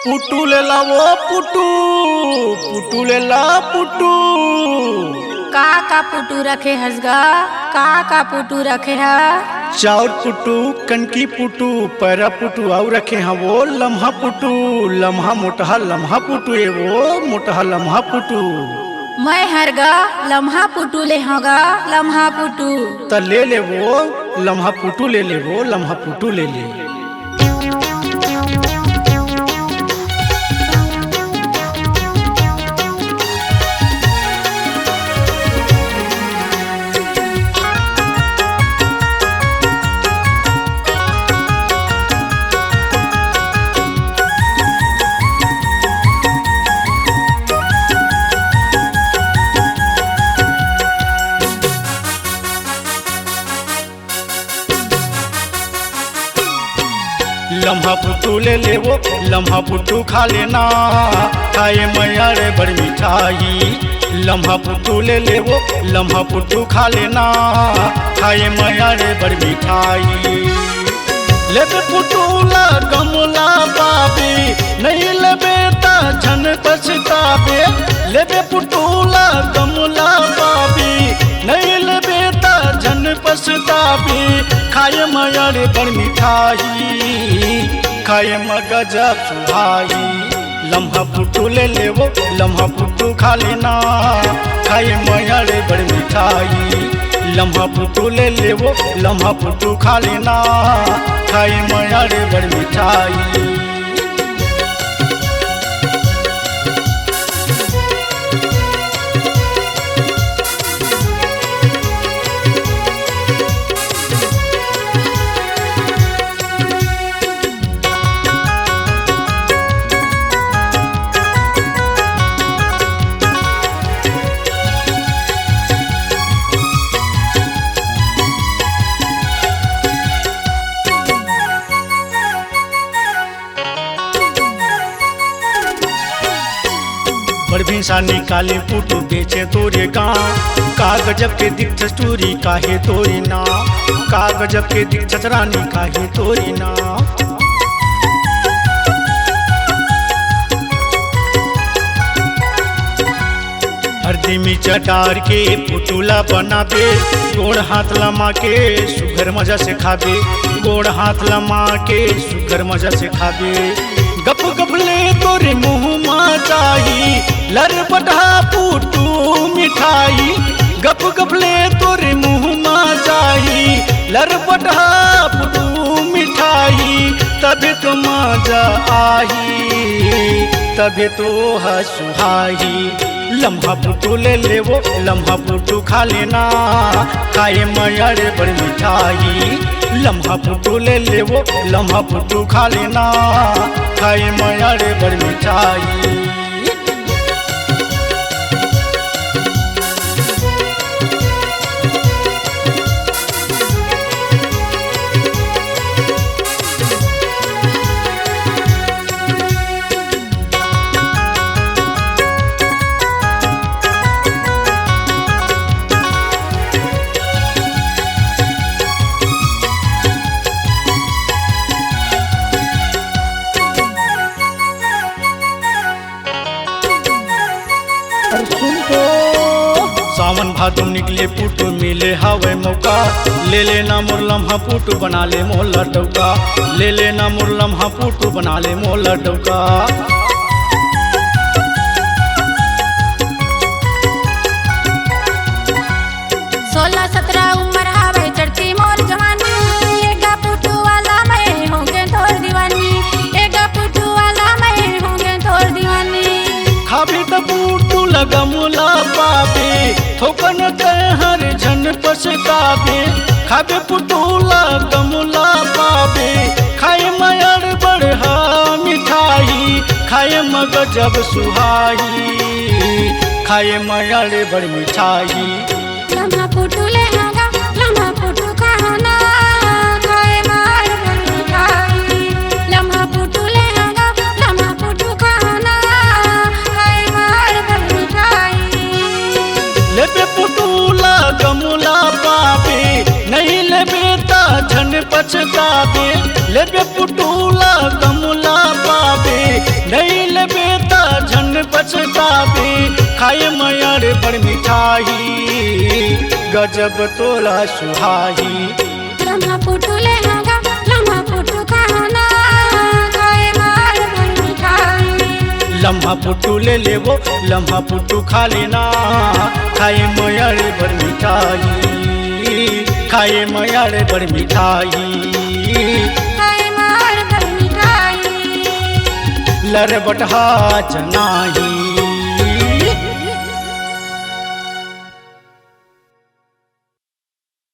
पुटू ले ला वो पुटू, पुटू ले ला पुटू। का पुटू रखे हसगा, का पुटू रखे है। चाउर पुटू, कनकी पुटू, पैरा पुटू और रखे हैं वो लम्हा पुटू, लम्हा मोटहा लम्हा पुटू है वो मोटहा लम्हा पुटू। मैं हरगा लम्हा पुटू ले होगा लम्हा पुटू। त ले ले वो लम्हा पुटू ले ले वो लम्हा पुटू ले ले। लम्हा पुटू ले ले वो लम्हा पुटू खा लेना, खाए मैया रे बड़ मिठाई। लम्हा पुटू ले ले वो लम्हा पुटू खा लेना, खाए मैया रे बड़ मिठाई। लेबे पुटूला गमला पाबी, नहीं लेबे ता झन पछताबे। लेबे पुटूला गमला पाबी, नहीं लेबे ता झन पछताबी। खाए मैया रे बड़ मिठाई, खाए मगजब सुहाई। लम्हा पुटू ले ले वो लम्हा पुटू खा लेना, खाए मैया रे बड़ मिठाई। लम्हा पुटू ले ले वो लम्हा पुटू खा लेना, खाए मैया रे बड़ मिठाई। बड़ भीसा निकाली पुटू बेचे तोरे गाँव, का गजब के दिक्कत टूरी काहे तोरी ना, का गजब के दिक्कत रानी काहे तोरी ना। हरदी में चटार के पुटूला बनाबे, गोड़ हाथ लमा के सुगर मजा से खाबे, गोड़ हाथ लमा के सुगर मजा से खाबे। गप गप ले तोरे मुँह मा जाई, लर बटा पुटू मिठाई। गप गप ले तोरे मुँह मा जाई, लर बटा पुटू मिठाई। तबे तो मजा आई, तबे तो हसुहाई। लम्हा पुटू ले ले वो लम्हा पुटू खा लेना, खाए मैया रे बड़ मिठाई। लम्हा पुटू ले ले वो लम्हा पुटू खा लेना, खाए मैया रे बड़ मिठाई। सावन भादो निकले पुटू मिले हवे मौका, ले लेना मोर लम्हा पुटू बना ले मोला डौका। ले लेना मोर लम्हा पुटू बना ले मोला डौका। 16-17 उम्र हवे चढ़ती मोर जवानी, एगा पुटू वाला मैं होंगे तोर दीवानी। एगा पुटू वाला मैं होंगे तोर दीवानी। खाबे त पुटू लगा मुला पाबे, थोकन हर झन पछताबे। खाबे पुटूला गमुला पाबे, खाए मयर बड़हा मिठाई। खाए मगजब सुहाई, खाए मयर बड़ मिठाई। लम्हा पुटू ले होगा लम्हा पुटू खाना, खाए मार बड़ मिठाई। लम्हा पुटू ले होगा लम्हा पुटू खाना, खाए मार बड़ मिठाई। लेबे पुटूला गमुला पाबे, नहीं लेबे ता झन पछताबे। लेबे पुटूला गमुला पाबे, नहीं गजब तोला सुहाई। लम्हा पुटू ले आगा लम्हा पुटू खाना खाए मार भर मिठाई। लम्हा पुट्टू ले लेवो लम्हा पुट्टू खा लेना खाए मयारे भर मिठाई। खाए मयारे भर मिठाई। खाए मार भर मिठाई। लर बटहा जनाही